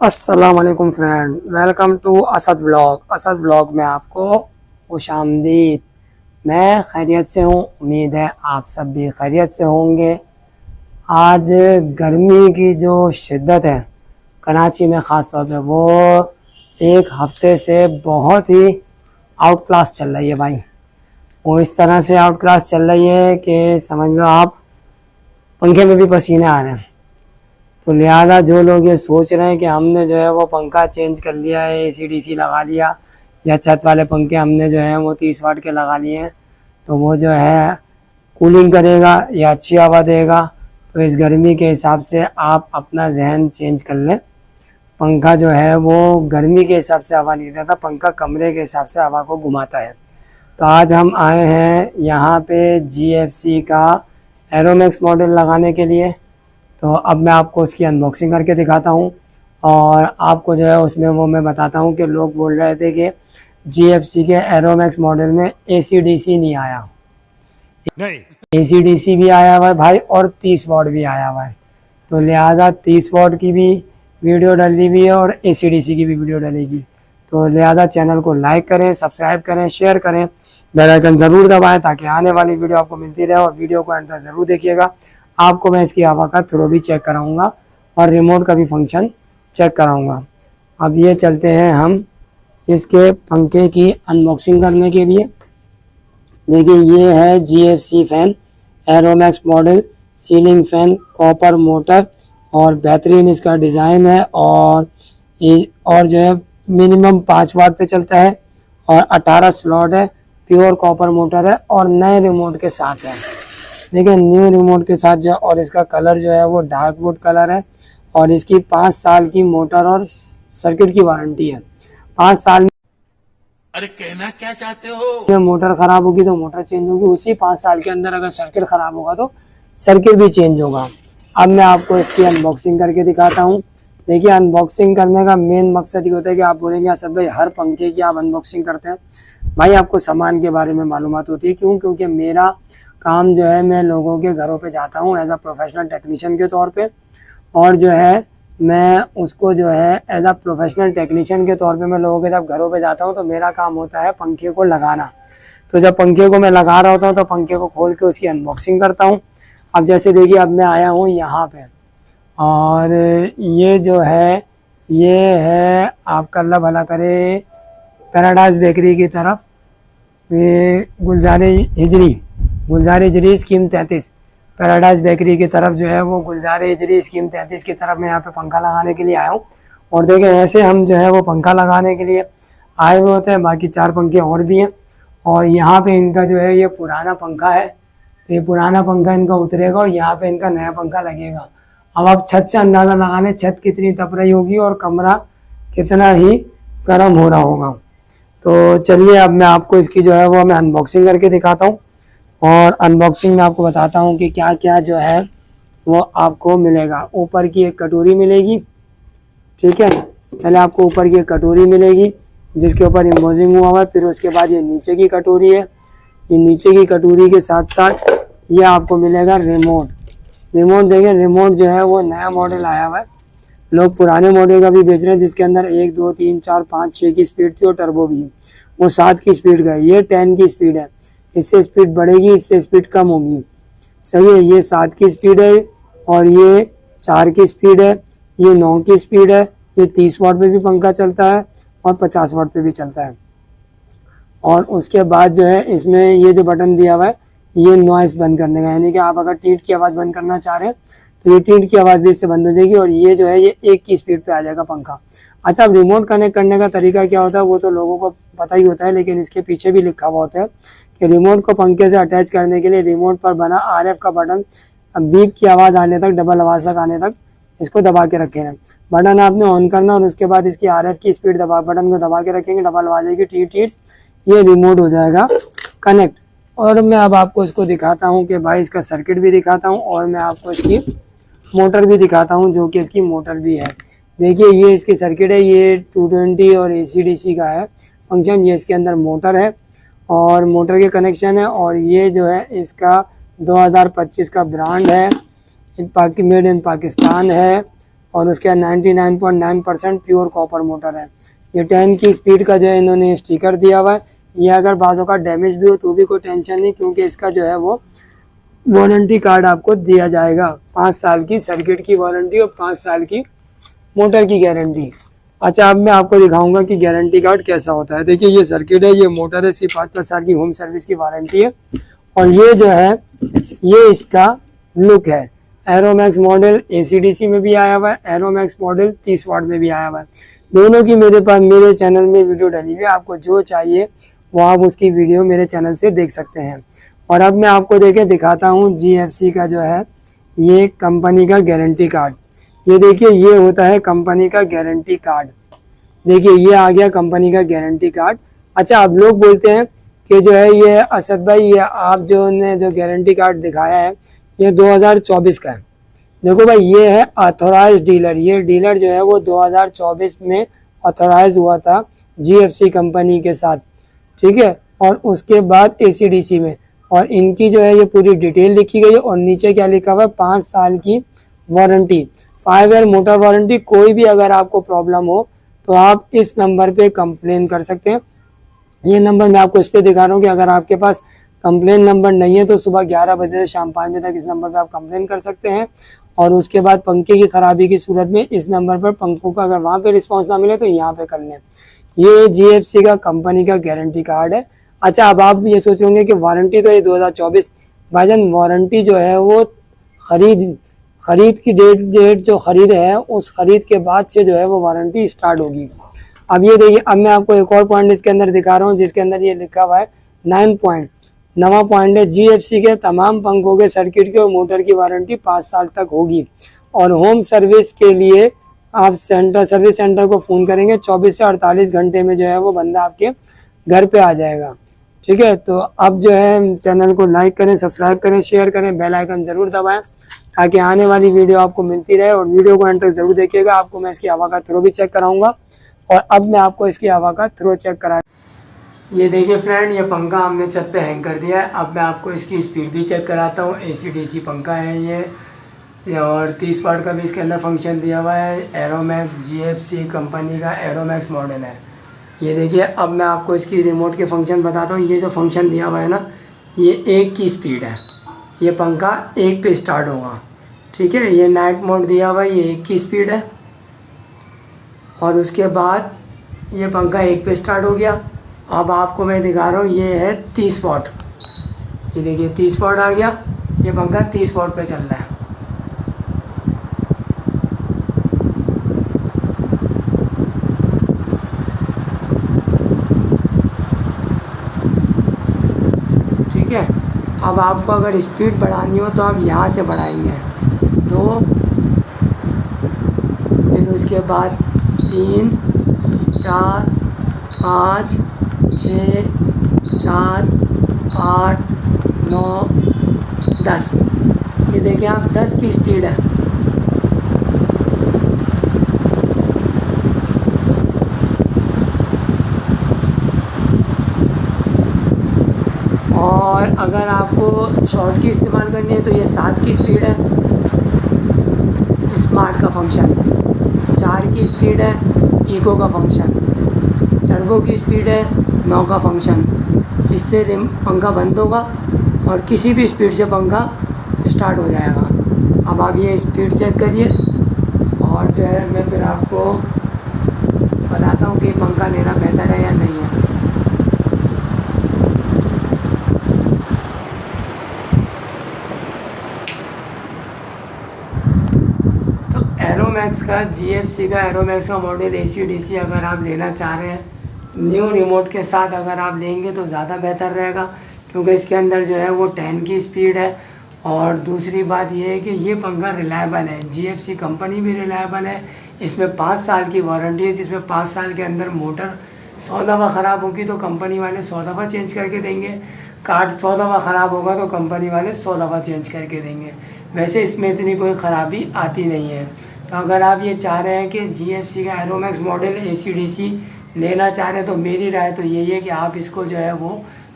अस्सलाम वालेकुम friend, welcome to Asad vlog में आपको खुशामदीद। मैं खैरियत से हूँ, उम्मीद है आप सब भी खैरियत से होंगे। आज गर्मी की जो शिद्दत है कराची में ख़ास तौर पे, वो एक हफ्ते से बहुत ही आउट क्लास चल रही है भाई। वो इस तरह से आउट क्लास चल रही है कि समझ लो आप, पंखे में भी पसीने आ रहे हैं। तो लिहाजा जो लोग ये सोच रहे हैं कि हमने जो है वो पंखा चेंज कर लिया है, एसी डीसी लगा लिया, या छत वाले पंखे हमने जो है वो 30 वाट के लगा लिए हैं, तो वो जो है कूलिंग करेगा या अच्छी हवा देगा, तो इस गर्मी के हिसाब से आप अपना जहन चेंज कर लें। पंखा जो है वो गर्मी के हिसाब से हवा नहीं देता, पंखा कमरे के हिसाब से हवा को घुमाता है। तो आज हम आए हैं यहाँ पे GFC का एरोमैक्स मॉडल लगाने के लिए। तो अब मैं आपको उसकी अनबॉक्सिंग करके दिखाता हूँ, और आपको जो है उसमें वो मैं बताता हूँ कि लोग बोल रहे थे कि GFC के एरोमैक्स मॉडल में AC DC नहीं आया। नहीं, AC DC भी आया हुआ है भाई, और 30 वाट भी आया हुआ है। तो लिहाजा 30 वाट की भी वीडियो डली हुई है और AC DC की भी वीडियो डलेगी। तो लिहाजा चैनल को लाइक करें, सब्सक्राइब करें, शेयर करें, बेल आइकन ज़रूर दबाएं ताकि आने वाली वीडियो आपको मिलती रहे। और वीडियो को एंड तक ज़रूर देखिएगा। आपको मैं इसकी हवा का थ्रो भी चेक कराऊंगा और रिमोट का भी फंक्शन चेक कराऊंगा। अब ये चलते हैं हम इसके पंखे की अनबॉक्सिंग करने के लिए। देखिए, ये है GFC fan, Aeromax model ceiling fan, copper motor, और बेहतरीन इसका डिज़ाइन है। और जो है मिनिमम 5 वाट पे चलता है, और 18 स्लॉट है, प्योर कॉपर मोटर है, और नए रिमोट के साथ है। देखिए, न्यू रिमोट के साथ जो है, और इसका कलर जो है वो डार्क वुड कलर है, और इसकी 5 साल की मोटर और सर्किट की वारंटी है। 5 साल में, अरे कहना क्या चाहते हो? में मोटर खराब होगी तो मोटर चेंज होगी, उसी 5 साल के अंदर अगर सर्किट खराब होगा तो सर्किट भी चेंज होगा। अब मैं आपको इसकी अनबॉक्सिंग करके दिखाता हूँ। देखिए, अनबॉक्सिंग करने का मेन मकसद ये होता है कि आप बोलेंगे असद भाई हर पंखे की आप अनबॉक्सिंग करते हैं। भाई, आपको सामान के बारे में मालूमात होती है। क्यों? क्योंकि मेरा काम जो है, मैं लोगों के घरों पे जाता हूँ एज अ प्रोफेशनल टेक्नीशियन के तौर पे, और जो है मैं उसको जो है एज अ प्रोफेशनल टेक्नीशियन के तौर पे मैं लोगों के जब घरों पे जाता हूँ तो मेरा काम होता है पंखे को लगाना। तो जब पंखे को मैं लगा रहा होता हूँ तो पंखे को खोल के उसकी अनबॉक्सिंग करता हूँ। अब जैसे देखिए, अब मैं आया हूँ यहाँ पे, और ये जो है ये है, आपका अल्लाह भला करे, पैराडाइज बेकरी की तरफ, ये गुलजार हिजरी स्कीम 33, पैराडाइज बेकरी की तरफ जो है वो गुलजार हिजरी स्कीम 33 की तरफ मैं यहाँ पे पंखा लगाने के लिए आया हूँ। और देखें, ऐसे हम जो है वो पंखा लगाने के लिए आए हुए होते हैं। बाकी 4 पंखे और भी हैं, और यहाँ पे इनका जो है ये पुराना पंखा है, तो ये पुराना पंखा इनका उतरेगा और यहाँ पे इनका नया पंखा लगेगा। अब आप छत से अंदाज़ा लगा लें छत कितनी तप रही होगी और कमरा कितना ही गर्म हो रहा होगा। तो चलिए, अब मैं आपको इसकी जो है वो मैं अनबॉक्सिंग करके दिखाता हूँ, और अनबॉक्सिंग में आपको बताता हूँ कि क्या क्या जो है वो आपको मिलेगा। ऊपर की एक कटोरी मिलेगी, ठीक है। पहले आपको ऊपर की एक कटोरी मिलेगी जिसके ऊपर एम्बोसिंग हुआ हुआ है। फिर उसके बाद ये नीचे की कटोरी है। ये नीचे की कटोरी के साथ साथ ये आपको मिलेगा रिमोट। देखें, रिमोट जो है वो नया मॉडल आया हुआ है। लोग पुराने मॉडल का भी बेच रहे हैं जिसके अंदर 1 2 3 4 5 6 की स्पीड थी और टर्बो भी है। वो 7 की स्पीड का है, ये 10 की स्पीड है। इससे स्पीड बढ़ेगी, इससे स्पीड कम होगी। सही है, ये 7 की स्पीड है, और ये 4 की स्पीड है, ये 9 की स्पीड है। ये 30 वाट पे भी पंखा चलता है और 50 वाट पे भी चलता है। और उसके बाद जो है इसमें ये जो बटन दिया हुआ है, ये नॉइस बंद करने का, यानी कि आप अगर टीट की आवाज़ बंद करना चाह रहे हैं तो ये टीट की आवाज़ भी इससे बंद हो जाएगी, और ये जो है ये 1 की स्पीड पे आ जाएगा पंखा। अच्छा, अब रिमोट कनेक्ट करने का तरीका क्या होता है वो तो लोगों को पता ही होता है, लेकिन इसके पीछे भी लिखा हुआ होता है कि रिमोट को पंखे से अटैच करने के लिए रिमोट पर बना RF का बटन बीप की आवाज़ आने तक, डबल आवाज़ तक आने तक इसको दबा के रखे हैं। बटन आपने ऑन करना, और उसके बाद इसकी RF की स्पीड बटन को दबा के रखेंगे, डबल आवाज़ आएगी, टीट टीट, ये रिमोट हो जाएगा कनेक्ट। और मैं अब आपको इसको दिखाता हूँ कि भाई इसका सर्किट भी दिखाता हूँ, और मैं आपको इसकी मोटर भी दिखाता हूँ जो कि इसकी मोटर भी है। देखिए, ये इसकी सर्किट है, ये 220 और AC DC का है फंक्शन। ये इसके अंदर मोटर है और मोटर के कनेक्शन है, और ये जो है इसका 2025 का ब्रांड है, मेड इन पाकिस्तान है। और उसके 99.9% प्योर कॉपर मोटर है। ये 10 की स्पीड का जो है इन्होंने स्टिकर दिया हुआ है। ये अगर बाजों का डैमेज भी हो तो भी कोई टेंशन नहीं, क्योंकि इसका जो है वो वारंटी कार्ड आपको दिया जाएगा। 5 साल की सर्किट की वारंटी और 5 साल की मोटर की गारंटी। अच्छा, अब मैं आपको दिखाऊंगा कि गारंटी कार्ड कैसा होता है। देखिए ये सर्किट है, ये मोटर है, सिर्फ 5 साल की होम सर्विस की वारंटी है। और ये जो है ये इसका लुक है। एरोमैक्स मॉडल ACDC में भी आया हुआ है, एरोमैक्स मॉडल 30 वाट में भी आया हुआ है। दोनों की मेरे पास मेरे चैनल में वीडियो डली हुई है। आपको जो चाहिए वो आप उसकी वीडियो मेरे चैनल से देख सकते हैं। और अब मैं आपको दिखाता हूँ GFC का जो है ये कंपनी का गारंटी कार्ड। ये देखिए ये होता है कंपनी का गारंटी कार्ड। देखिए ये आ गया कंपनी का गारंटी कार्ड। अच्छा, अब लोग बोलते हैं कि जो है ये असद भाई ये आप जो ने जो गारंटी कार्ड दिखाया है ये 2024 का है। देखो भाई ये है ऑथोराइज डीलर। ये डीलर जो है वो 2024 में ऑथोराइज हुआ था GFC कंपनी के साथ, ठीक है। और उसके बाद ACDC में, और इनकी जो है ये पूरी डिटेल लिखी गई है। और नीचे क्या लिखा हुआ है, 5 साल की वारंटी, 5 ईयर मोटर वारंटी। कोई भी अगर आपको प्रॉब्लम हो तो आप इस नंबर पे कंप्लेन कर सकते हैं। ये नंबर मैं आपको इसलिए दिखा रहा हूँ कि अगर आपके पास कंप्लेन नंबर नहीं है तो सुबह 11 बजे से शाम 5 बजे तक इस नंबर पे आप कंप्लेन कर सकते हैं। और उसके बाद पंखे की खराबी की सूरत में इस नंबर पर पंखों का अगर वहाँ पे रिस्पॉन्स ना मिले तो यहाँ पे कर लें। ये GFC का कंपनी का गारंटी कार्ड है। अच्छा, अब आप ये सोच होंगे कि वारंटी तो ये 2024, भाईजान वारंटी जो है वो खरीद की डेट जो खरीद है उस खरीद के बाद से जो है वो वारंटी स्टार्ट होगी। अब ये देखिए, अब मैं आपको एक और पॉइंट इसके अंदर दिखा रहा हूँ जिसके अंदर ये लिखा हुआ है 9 पॉइंट। नवा पॉइंट है, GFC के तमाम पंखों के सर्किट के और मोटर की वारंटी 5 साल तक होगी। और होम सर्विस के लिए आप सर्विस सेंटर को फ़ोन करेंगे 24 से 48 घंटे में जो है वो बंदा आपके घर पे आ जाएगा, ठीक है। तो अब जो है चैनल को लाइक करें, सब्सक्राइब करें, शेयर करें, बेल आइकन ज़रूर दबाएं ताकि आने वाली वीडियो आपको मिलती रहे। और वीडियो को एंड तक ज़रूर देखिएगा, आपको मैं इसकी हवा का थ्रो भी चेक कराऊंगा। और अब मैं आपको इसकी हवा का थ्रो चेक करा। ये देखिए फ्रेंड, ये पंखा हमने छत पे हैंग कर दिया है। अब मैं आपको इसकी स्पीड भी चेक कराता हूँ। ACDC पंखा है ये और 30 वाट का भी इसके अंदर फंक्शन दिया हुआ है। एरोमैक्स GFC कंपनी का एरोमैक्स मॉडल है। ये देखिए, अब मैं आपको इसकी रिमोट के फंक्शन बताता हूँ। ये जो फंक्शन दिया हुआ है ना, ये 1 की स्पीड है। ये पंखा 1 पे स्टार्ट होगा, ठीक है। ये नाइट मोड दिया हुआ है, ये 1 की स्पीड है। और उसके बाद ये पंखा 1 पे स्टार्ट हो गया। अब आपको मैं दिखा रहा हूँ, ये है 30 वाट। ये देखिए 30 वाट आ गया। ये पंखा 30 वाट पे चल रहा है। ठीक है। अब आपको अगर स्पीड बढ़ानी हो तो आप यहाँ से बढ़ाएंगे 2, फिर उसके बाद 3, 4, 5, 6, 7, 8, 9, 10। ये देखिए आप 10 की स्पीड है। और अगर आपको शॉर्ट की इस्तेमाल करनी है तो ये 7 की स्पीड है, स्मार्ट का फंक्शन। 4 की स्पीड है, इको का फंक्शन। टर्बो की स्पीड है, 9 का फंक्शन। इससे पंखा बंद होगा और किसी भी स्पीड से पंखा स्टार्ट हो जाएगा। अब आप ये स्पीड चेक करिए और जो है मैं फिर आपको बताता हूँ कि पंखा लेना बेहतर है या नहीं है। एरोमैक्स का GFC का एरोमैक्स का मॉडल ACDC अगर आप लेना चाह रहे हैं न्यू रिमोट के साथ, अगर आप लेंगे तो ज़्यादा बेहतर रहेगा, क्योंकि इसके अंदर जो है वो 10 की स्पीड है। और दूसरी बात ये है कि ये पंखा रिलायबल है, GFC कंपनी भी रिलायबल है। इसमें 5 साल की वारंटी है, जिसमें 5 साल के अंदर मोटर 100 दफ़ा ख़राब होगी तो कंपनी वाले 100 दफ़ा चेंज करके देंगे। कार्ड 100 दफ़ा ख़राब होगा तो कंपनी वाले 100 दफ़ा चेंज करके देंगे। वैसे इसमें इतनी कोई ख़राबी आती नहीं है। तो अगर आप ये चाह रहे हैं कि GFC का एरोमैक्स मॉडल ACDC लेना चाह रहे हैं तो मेरी राय तो यही है कि आप इसको जो है वो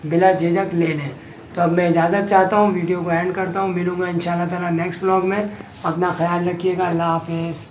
बिला झिझक ले लें। तो अब मैं इजाज़त चाहता हूँ, वीडियो को एंड करता हूँ। मिलूँगा इंशाल्लाह ताला नेक्स्ट व्लॉग में। अपना ख्याल रखिएगा। अल्लाह हाफिज़।